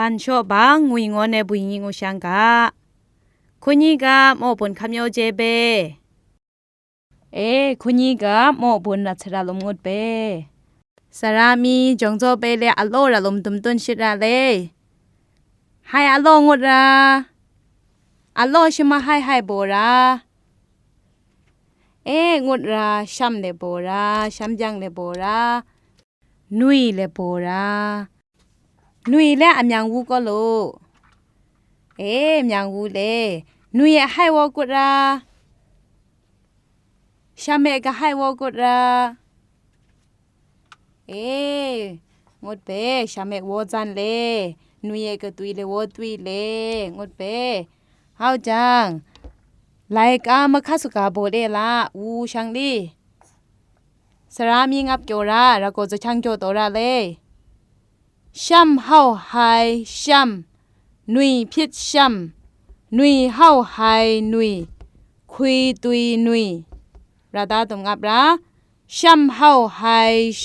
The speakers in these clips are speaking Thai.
ปันชอบางงุยงอในบุยงิงอชังกะคุณยี่กะหมอบุญคำโยเจเบคุณยี่กะหมอบุญรัชดาลมงดเบสารามีจงโจเปเลอโลระลมตุมตุนชิระเลให้อโลงดราอโลชิมาให้โบรางดราช้ำเลโบราช้ำจังเลโบรานุยเลโบรานุยและอันยังวูก็โลยังวูเลนุยให้วกุราช้ำเมก็ให้วกุรางดเปช้ำเมวจันเลนุยก็ตุยเลวตุยเลงดเปเฮาจังไลกามะคัสุกาโบเดละอูชังลีสรามีงับโจราแล้วก็จะชังโจโตราเลช้ำเฮาไฮช้ำนุยพิษช้ำนุยเฮาไฮนุยคุยตุยนุยราดาตงงับราช้ำเฮาไฮ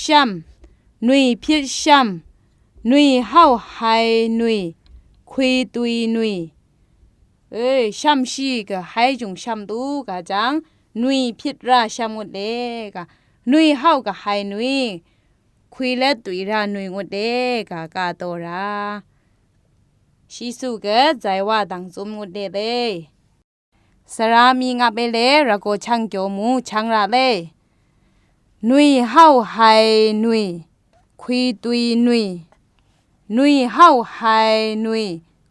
ช้ำนุยพิษช้ำนุยเฮาไฮนุยคุยตุยนุยช้ำชีก็ให้จงช้ำดูกะจังนุยพิษราช้ำหมดเดกะนุยเฮาก็ให้นุยคุยและตุยรานุยงดเดกะโตราชิสุกะใจว่าดังซุมงดเดเลยสรามีงับเบเลระโกชังโจมูชังราเลนุยเฮาให้นุยคุยตุยนุยนุยเฮาให้นุย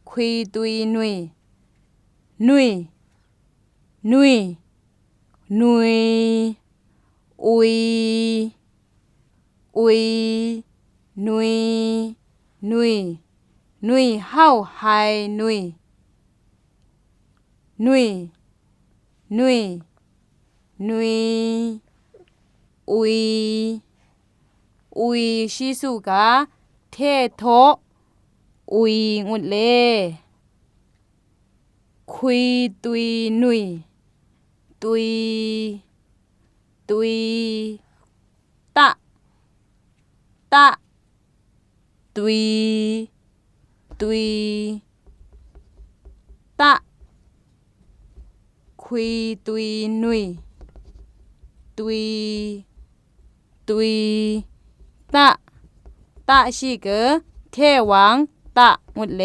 คุยตุยนุยนุยนุยนุยอุยอุยนุยนุยนุยเฮาไฮนุยนุยนุยนุยอุยอุยชิสุกะเทโทอุยงุดเลคุยตุยนุยตุยตุยตะตะตุยตุยตะคุยตุยนุยตุยตุยตะตะชิเกเทวังตะงุดเล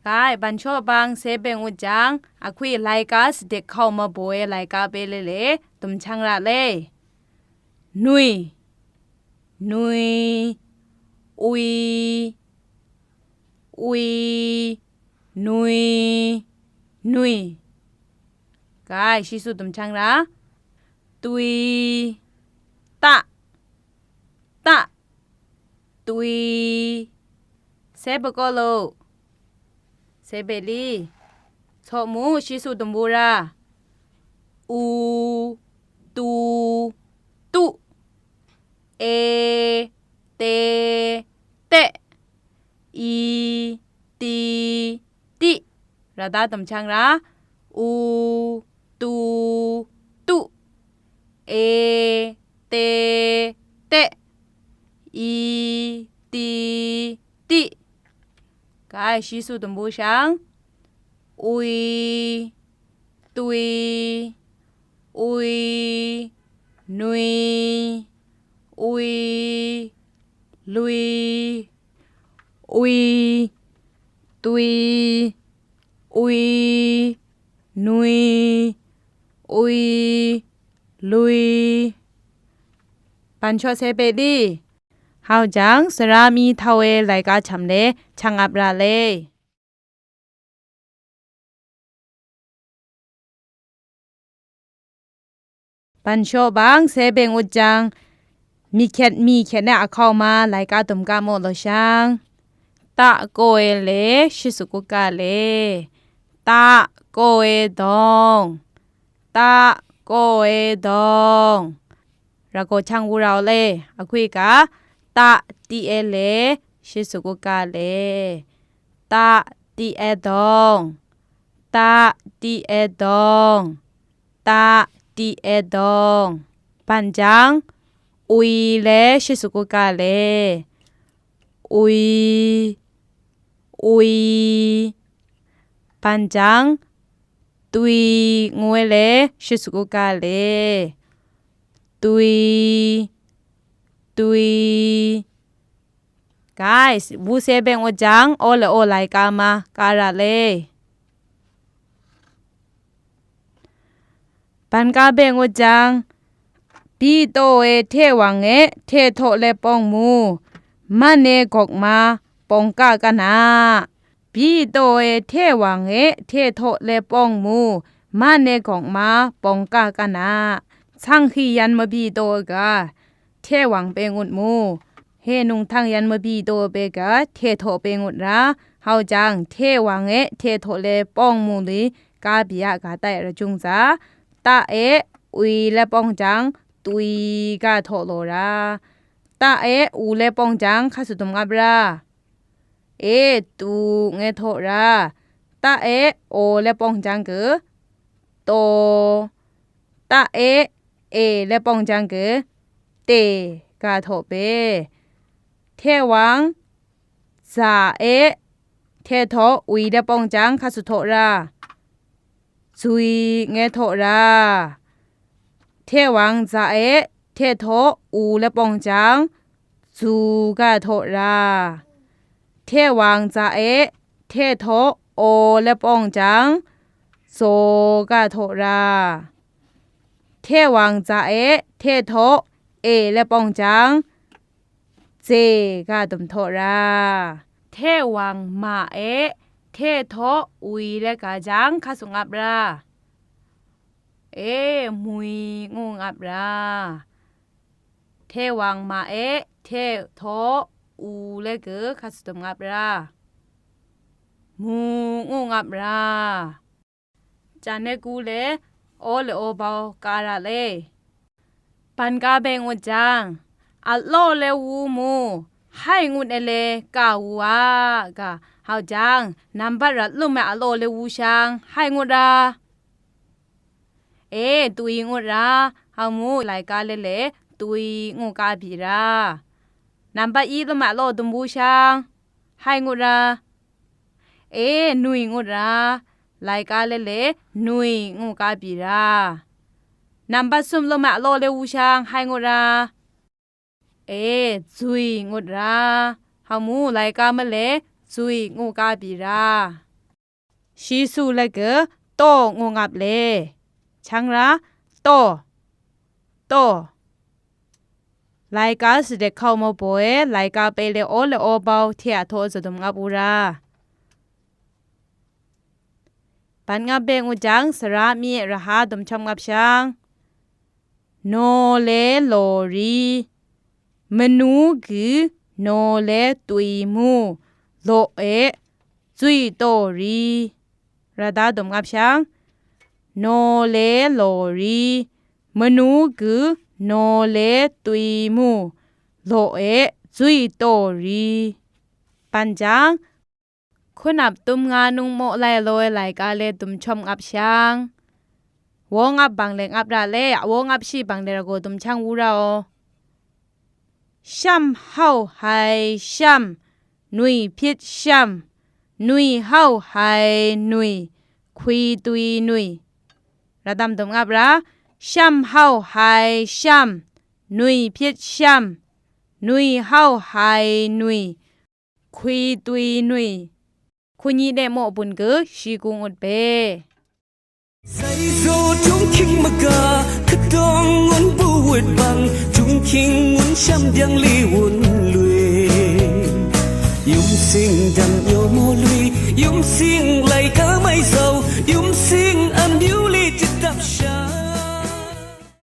กายบันชอบังเซเบงอุจังอคุยไลกาสเด็กเข้ามาโบยไลกาเปเลตุมชังระเลนุยนุยอุยอุยนุยนุยกายชิสุตุมชังระตุยตะตะตุยเซเบโกโลเซเบลีโทมูชิสุตุมบูราอูตูตุเอเตเตอีตีติราดาตุมชังระอูตูตุเอเตเตอีตีติกายชิสุตุมบูชังอุยตุยอุยนุยอุยลุยอุยตุยอุยนุยอุยลุยปันชอเซเปดีเฮาจังสรามีทาวเวไลกาชำเลชังอับราเลปันชอบางเซเบงอุจังมีเข็ดเนอะเข้ามาไลกาตุมกาโมโลชังตะโกเอเลชิสุกุกาเลตะโกเอดองตะโกเอดองระโกชังวูเราเลอคุยกาตะตีเอเลชิสุกุกาเลตะตีเอดองตะตีเอดองตะตีเอดองปันจังอุยเลชิสุกุกาเลอุย อุยปันจังตุยงวยเลชิสุกุกาเลตุยguys บูเซเบงวจังโอเลโอไลกามาการะเลปันกาเบงวจังปีโตเอเทวังเอเทโทเลปองมูมันเนกอกมาปองกากะนาปีโตเอเทวังเอเทโทเลปองมูมันเนกอกมาปองกากะนาช่างขี้ยันมาบีโตกาเทวังเปงุดมูเฮนุงทังยันมาบีโตเปกาเทโทเปงุดราเฮาจังเทวังเอเทโทเลปองมูลีกาบิยะกาไตระจุงซาตาเออุยและปองจังตุยกาโทโลราตาเออูเลปองจังคาสุตุมงับราเอตูเงโทราตาเอโอเลปองจังเกโตตาเอเลปองจังเกเตกาโทเปเทวังซาเอเทโทอุยเลปองจังคาสุโทราซุยเงโทราเทวังซาเอเทโทอูและปองจังซูกาโทราเทวังซาเอเทโทโอและปองจังโซกาโทราเทวังซาเอเทโทเอและปองจังเจกาตุมโทราเทวังมาเอเทโทอุยและกาจังคาสุงับราเอมุยงูงับราเทวังมาเอเทโทอูเลเกคาสตุมงับรามูงูงับราจานเนกูเลโอเลโอบาการะเลปันกาเบงวจังอัลโลเลวูมูให้งุนเอเลกาวัวกาเฮาจังนัมบัดรัดลุมแมอัลโลเลวูชังให้งุราเอตุยงูราเฮามูไลกาเลเลตุยงูกาบีรานัมบะอีตมะโลตุมบูชางให้งูราเอนุยงูราไลกาเลเลนุยงูกาบีรานัมบะซุมโลมะโลเลวูชางให้งูราเอซุยงูราเฮามูไลกามะเลซุยงูกาบีราชีสุเลเกโตงูงับเลชังระโตไลกาสเดเข้ามาป่วยไลกาไปเลโอเลโอเบาเทียโทสตุมงับอุราปันงับเบงอุจังสระมีระหาดุมชมงับช้างโนเลโลรีมนูกือโนเลตุยมูโลเอจุยโตรีระดาดุมงับช้างโนเลโลรีมนูกือโนเลตุยมูโลเอจุยโตรีปันจังคุณอับตุมงานุงโมไลโลยไลกาเลตุมชมอับช้างวงอับบังเลงอับราเลวงอับชีบังเดรโกตุมช่างวูราโอชัมเฮาไฮชัมนุยพิดชัมนุยเฮาไฮนุยคุยตุยนุยระดมตุมอับราชัมเฮาไฮชัมนุยพิดชัมนุยเฮาไฮนุยคุยตุยนุยคุณยีเดโมบุญเกชีกุงอุดเปใส่โซจุงคิงมากาขดองงุนบูวดบังจุงคิงงุนช้ำยังลีวุ่นลุยยุ่มสิงดังโยโมลุยยุ่มสิงไหลกา